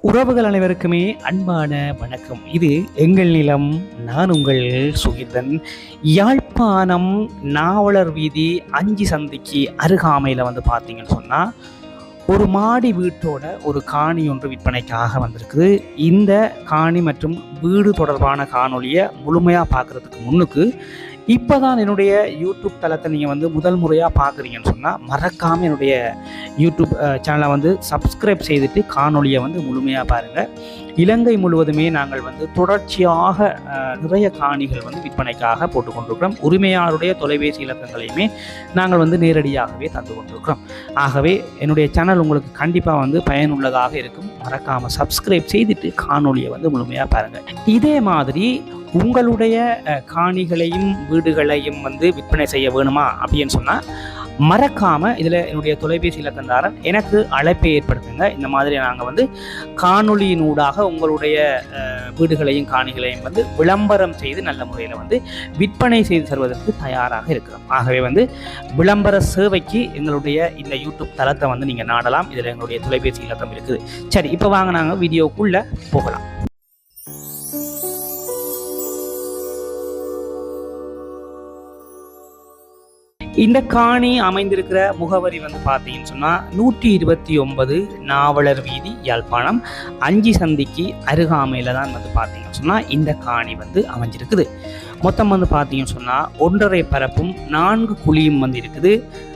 உறவுகள் அனைவருக்குமே அன்பான வணக்கம். இது எங்கள் நிலம். நான் உங்கள் சுகிர்தன். யாழ்ப்பாணம் நாவலர் வீதி 5 சந்திக்கு அருகாமையில் பார்த்தீங்கன்னு சொன்னால் ஒரு மாடி வீட்டோட ஒரு காணி ஒன்று விற்பனைக்காக வந்திருக்குது. இந்த காணி மற்றும் வீடு தொடர்பான காணொலியை முழுமையாக பார்க்குறதுக்கு முன்னுக்கு இப்போ தான் என்னுடைய யூடியூப் தளத்தை நீங்கள் முதல் முறையாக பார்க்குறீங்கன்னு சொன்னால் மறக்காமல் என்னுடைய யூடியூப் சேனலை சப்ஸ்கிரைப் செய்துட்டு காணொலியை முழுமையாக பாருங்கள். இலங்கை முழுவதுமே நாங்கள் தொடர்ச்சியாக நிறைய காணிகள் விற்பனைக்காக போட்டுக்கொண்டிருக்கிறோம். உரிமையாளருடைய தொலைபேசி இலக்கங்களையுமே நாங்கள் நேரடியாகவே தந்து கொண்டிருக்கிறோம். ஆகவே என்னுடைய சேனல் உங்களுக்கு கண்டிப்பாக பயனுள்ளதாக இருக்கும். மறக்காமல் சப்ஸ்கிரைப் செய்துட்டு காணொலியை முழுமையாக பாருங்கள். இதே மாதிரி உங்களுடைய காணிகளையும் வீடுகளையும் விற்பனை செய்ய வேணுமா அப்படின்னு சொன்னால் மறக்காமல் இதில் என்னுடைய தொலைபேசி இலக்கந்தாரன் எனக்கு அழைப்பை ஏற்படுத்துங்க. இந்த மாதிரி நாங்கள் காணொலியினூடாக உங்களுடைய வீடுகளையும் காணிகளையும் விளம்பரம் செய்து நல்ல முறையில் விற்பனை செய்து தருவதற்கு தயாராக இருக்கிறோம். ஆகவே விளம்பர சேவைக்கு எங்களுடைய இந்த யூடியூப் தளத்தை நீங்கள் நாடலாம். இதில் எங்களுடைய தொலைபேசி இலக்கம் இருக்குது. சரி, இப்போ வாங்க நாங்கள் வீடியோக்குள்ளே போகலாம். இந்த காணி அமைந்திருக்கிற முகவரி பார்த்தீங்கன்னு சொன்னால் 129 நாவலர் வீதி, யாழ்ப்பாணம் 5 சந்திக்கு அருகாமையில் தான் பார்த்தீங்கன்னு சொன்னால் இந்த காணி அமைஞ்சிருக்குது. மொத்தம் பார்த்தீங்கன்னு சொன்னால் 1.5 பரப்பும் 4 குழியும் இருக்குது.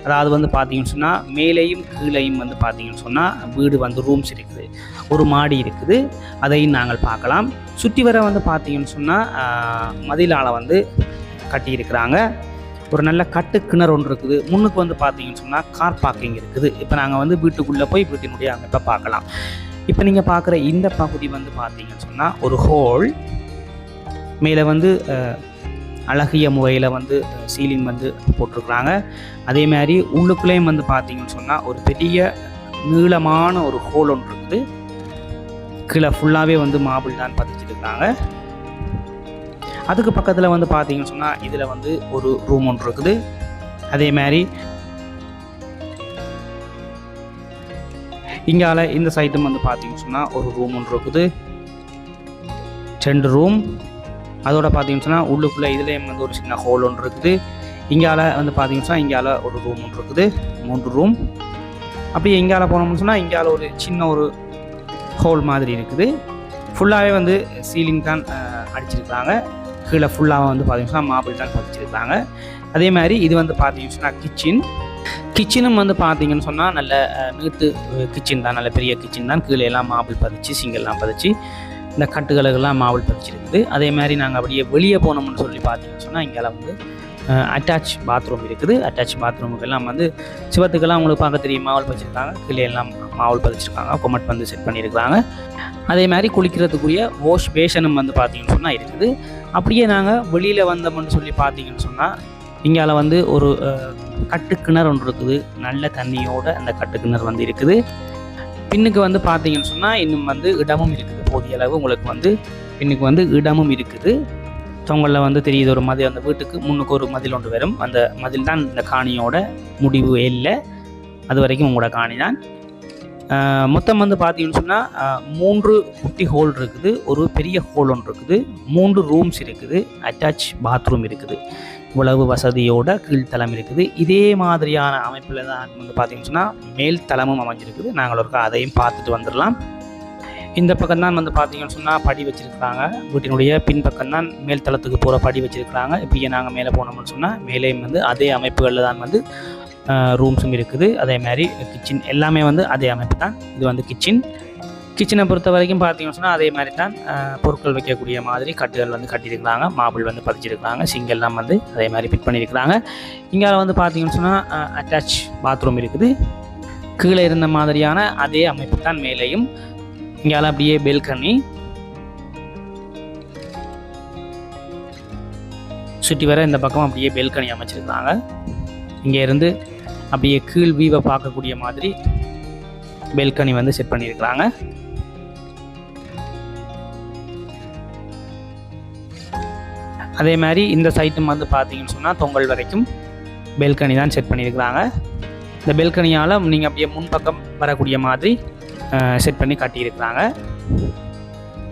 அதாவது பார்த்தீங்கன்னு சொன்னால் மேலேயும் கீழையும் பார்த்தீங்கன்னு சொன்னால் வீடு ரூம்ஸ் இருக்குது, ஒரு மாடி இருக்குது. அதையும் நாங்கள் பார்க்கலாம். சுற்றி வர பார்த்தீங்கன்னு சொன்னால் மதிலால் கட்டியிருக்கிறாங்க. ஒரு நல்ல கட்டு கிணறு ஒன்று இருக்குது. முன்னுக்கு பார்த்தீங்கன்னு சொன்னால் கார் பார்க்கிங் இருக்குது. இப்போ நாங்கள் வீட்டுக்குள்ளே போய் வீட்டினுடைய அமைப்பை பார்க்கலாம். இப்போ நீங்கள் பார்க்குற இந்த பகுதி பார்த்தீங்கன்னு சொன்னால் ஒரு ஹோல் மேலே அழகிய முறையில் சீலிங் போட்டிருக்கிறாங்க. அதே மாதிரி உள்ளுக்குள்ளேயும் பார்த்தீங்கன்னு சொன்னால் ஒரு பெரிய நீளமான ஒரு ஹோல் ஒன்று இருக்குது. கீழே ஃபுல்லாகவே மார்பிள் தான் பதிச்சிருக்கிறாங்க. அதுக்கு பக்கத்தில் பார்த்தீங்கன்னு சொன்னால் இதில் ஒரு ரூம் ஒன்று இருக்குது. அதே மாதிரி இங்கால இந்த சைட்டும் பார்த்தீங்கன்னு சொன்னால் ஒரு ரூம் ஒன்று இருக்குது, 2 ரூம். அதோட பார்த்தீங்கன்னு சொன்னால் உள்ளுக்குள்ளே இதுலேயும் ஒரு சின்ன ஹோல் ஒன்று இருக்குது. இங்கால பார்த்தீங்கன்னு சொன்னால் இங்கால ஒரு ரூம் ஒன்று இருக்குது, 3 ரூம். அப்படியே இங்கால போனோம்னு சொன்னால் இங்கால ஒரு சின்ன ஒரு ஹோல் மாதிரி இருக்குது. ஃபுல்லாகவே சீலிங் தான் அடிச்சிருக்கிறாங்க. கீழே ஃபுல்லாக பார்த்தீங்கன்னா மார்பிள் தான் பதிச்சிருக்காங்க. அதே மாதிரி இது பார்த்தீங்கன்னு சொன்னால் கிச்சனும் பார்த்தீங்கன்னு சொன்னால் நல்ல நீட்டு கிச்சன் தான், நல்ல பெரிய கிச்சன் தான். கீழே எல்லாம் மார்பிள் பதிச்சு, சிங்கெல்லாம் பதிச்சு, இந்த கட்டுகளுக்கெல்லாம் மார்பிள் பதிச்சிருக்குது. அதே மாதிரி நாங்கள் அப்படியே வெளியே போனோம்னு சொல்லி பார்த்தீங்கன்னு சொன்னால் இங்கெல்லாம் அட்டாச் பாத்ரூம் இருக்குது. அட்டாச் பாத்ரூமுக்கெல்லாம் சிவத்துக்கெல்லாம் உங்களுக்கு பார்க்க தெரியும் மாவல் பதிச்சிருக்காங்க. கீழே எல்லாம் மாவல் பதிச்சிருக்காங்க. கொமட் செட் பண்ணியிருக்கிறாங்க. அதே மாதிரி குளிக்கிறதுக்குரிய வாஷ் பேஷனும் பார்த்தீங்கன்னு சொன்னால் இருக்குது. அப்படியே நாங்கள் வெளியில் வந்தோம்னு சொல்லி பார்த்தீங்கன்னு சொன்னால் இங்கால ஒரு கட்டு கிணறு ஒன்று இருக்குது. நல்ல தண்ணியோட அந்த கட்டு கிணறு இருக்குது. பின்னுக்கு பார்த்தீங்கன்னு சொன்னால் இன்னும் இடமும் இருக்குது. போதிய அளவு உங்களுக்கு பின்னுக்கு இடமும் இருக்குது. தொங்கலில் தெரியுது ஒரு மதில். அந்த வீட்டுக்கு முன்னுக்கு ஒரு மதில் ஒன்று வரும். அந்த மதில் தான் இந்த காணியோட முடிவு இல்லை. அது வரைக்கும் உங்களோட காணி தான். மொத்தம் பார்த்தீங்கன்னு சொன்னால் 3 குட்டி ஹோல் இருக்குது, ஒரு பெரிய ஹோல் ஒன்று இருக்குது, 3 ரூம்ஸ் இருக்குது, அட்டாச் பாத்ரூம் இருக்குது. இவ்வளவு வசதியோட கீழ்த்தளம் இருக்குது. இதே மாதிரியான அமைப்பில் தான் பார்த்தீங்கன்னு சொன்னால் மேல் தளமும் அமைஞ்சிருக்குது. நாங்கள் ஒரு அதையும் பார்த்துட்டு வந்துடலாம். இந்த பக்கம் தான் பார்த்தீங்கன்னு சொன்னால் படி வச்சுருக்கிறாங்க. வீட்டினுடைய பின்பக்கம் மேல் தளத்துக்கு போகிற படி வச்சுருக்கிறாங்க. இப்படியே நாங்கள் மேலே போனோம்னு சொன்னால் மேலேயும் அதே அமைப்புகளில் தான் ரூம்ஸும் இருக்குது. அதே மாதிரி கிச்சன் எல்லாமே அதே அமைப்பு தான். இது கிச்சனை பொறுத்த வரைக்கும் பார்த்தீங்கன்னு சொன்னால் அதே மாதிரி தான் பொருட்கள் வைக்கக்கூடிய மாதிரி கட்டுகள் கட்டியிருக்கிறாங்க. மார்பிள் பதிச்சிருக்கிறாங்க. சிங்கெல்லாம் அதே மாதிரி ஃபிட் பண்ணியிருக்கிறாங்க. இங்கே பார்த்தீங்கன்னு சொன்னால் அட்டாச் பாத்ரூம் இருக்குது. கீழே இருந்த மாதிரியான அதே அமைப்பு தான் மேலேயும். இங்கால அப்படியே பெல்கனி சுற்றி வர இந்த பக்கம் அப்படியே பெல்கனி அமைச்சிருக்கிறாங்க. இங்கே இருந்து அப்படியே கீழ் வீவை பார்க்கக்கூடிய மாதிரி பெல்கனி செட் பண்ணியிருக்கிறாங்க. அதே மாதிரி இந்த சைட்டும் பார்த்தீங்கன்னு சொன்னால் தொங்கல் வரைக்கும் பெல்கனி தான் செட் பண்ணியிருக்கிறாங்க. இந்த பெல்கனியால் நீங்கள் அப்படியே முன்பக்கம் வரக்கூடிய மாதிரி செட் பண்ணி காட்டியிருக்கிறாங்க.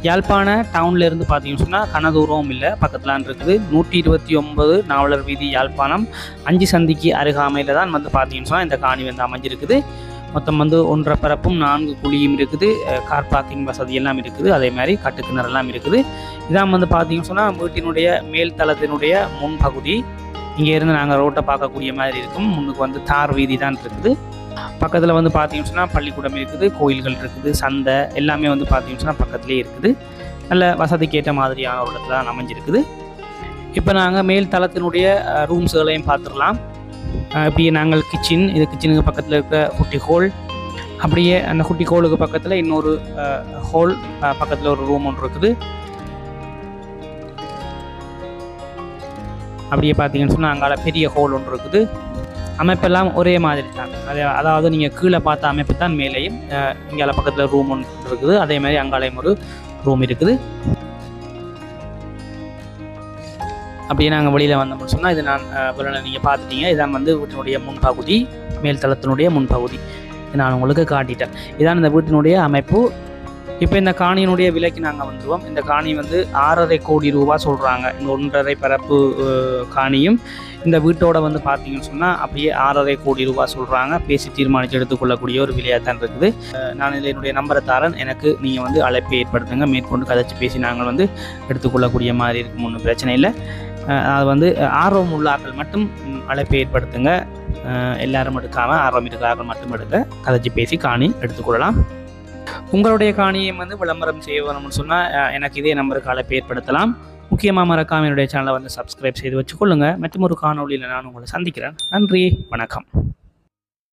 யாழ்ப்பாண டவுன்ல இருந்து பார்த்தீங்கன்னு சொன்னால் கனதூரமும் இல்லை, பக்கத்துலான் இருக்குது. 129 நாவலர் வீதி யாழ்ப்பாணம் 5 சந்திக்கு அருகாமையில் தான் வந்து பார்த்தீங்கன்னு சொன்னால் இந்த காணி வந்து அமைஞ்சிருக்குது. மொத்தம் வந்து 1.5 பரப்பும் 4 குழியும் இருக்குது. கார் பார்க்கிங் வசதி எல்லாம் இருக்குது. அதே மாதிரி கட்டுக்கிணறு எல்லாம் இருக்குது. இதான் வந்து பார்த்தீங்கன்னு சொன்னால் வீட்டினுடைய மேல் தளத்தினுடைய முன்பகுதி. இங்கே இருந்து நாங்கள் ரோட்டை பார்க்கக்கூடிய மாதிரி இருக்கும். முன்னுக்கு வந்து தார் வீதி தான் இருக்குது. பக்கத்தில் வந்து பார்த்தீங்கன்னு சொன்னால் பள்ளிக்கூடம் இருக்குது, கோயில்கள் இருக்குது, சந்தை எல்லாமே வந்து பார்த்தீங்கன்னு சொன்னால் பக்கத்துலேயே இருக்குது. நல்ல வசதிக்கேற்ற மாதிரியான ஒரு இடத்துல தான் அமைஞ்சிருக்குது. இப்போ நாங்கள் மேல் தளத்தினுடைய ரூம்ஸ்களையும் பார்த்துடலாம். இப்படியே நாங்கள் கிச்சன், இது கிச்சனுக்கு பக்கத்தில் இருக்கிற குட்டி ஹோல், அப்படியே அந்த குட்டி ஹோலுக்கு பக்கத்தில் இன்னொரு ஹோல், பக்கத்தில் ஒரு ரூம் ஒன்று இருக்குது. அப்படியே பார்த்தீங்கன்னு சொன்னால் அங்கால பெரிய ஹோல் ஒன்று இருக்குது. அமைப்பெல்லாம் ஒரே மாதிரி தான். அதாவது நீங்கள் கீழே பார்த்த அமைப்பு தான் மேலேயும். இங்கால பக்கத்தில் ரூம் ஒன்று இருக்குது. அதே மாதிரி அங்காலையும் ஒரு ரூம் இருக்குது. அப்படியே நாங்கள் வெளியில் வந்தோம்னு சொன்னால் இது நீங்கள் பார்த்துட்டீங்க. இதான் வந்து வீட்டினுடைய முன்பகுதி, மேல் தளத்தினுடைய முன்பகுதி. நான் உங்களுக்கு காட்டிட்டேன். இதான் இந்த வீட்டினுடைய அமைப்பு. இப்போ இந்த காணியினுடைய விலைக்கு நாங்கள் வந்துடுவோம். இந்த காணி வந்து 6.5 கோடி ரூபா சொல்கிறாங்க. இந்த 1.5 பரப்பு காணியும் இந்த வீட்டோட வந்து பார்த்தீங்கன்னு சொன்னால் அப்படியே 6.5 கோடி ரூபா சொல்கிறாங்க. பேசி தீர்மானித்து எடுத்துக்கொள்ளக்கூடிய ஒரு விலையாக தான் இருக்குது. நான் இதில் என்னுடைய நம்பரை தரேன். எனக்கு நீங்கள் வந்து அழைப்பை ஏற்படுத்துங்க. மேற்கொண்டு கதைச்சி பேசி நாங்கள் வந்து எடுத்துக்கொள்ளக்கூடிய மாதிரி இருக்கும். ஒன்றும் பிரச்சனை இல்லை. அது வந்து ஆர்வம் உள்ள ஆட்கள் மட்டும் அழைப்பை ஏற்படுத்துங்க. எல்லாரும் எடுக்காமல் ஆர்வம் இருக்கிற ஆட்கள் மட்டும் எடுக்க கதைச்சி பேசி காணி எடுத்துக்கொள்ளலாம். உங்களுடைய காணியை வந்து விளம்பரம் செய்ய வேணும்னு சொன்னால் எனக்கு இதே நம்பருக்கு அழைப்பு ஏற்படுத்தலாம். முக்கியமாக மறக்காம என்னுடைய சேனலை வந்து சப்ஸ்கிரைப் செய்து வச்சுக்கொள்ளுங்கள். மற்றும் ஒரு காணொலியில் நான் உங்களை சந்திக்கிறேன். நன்றி, வணக்கம்.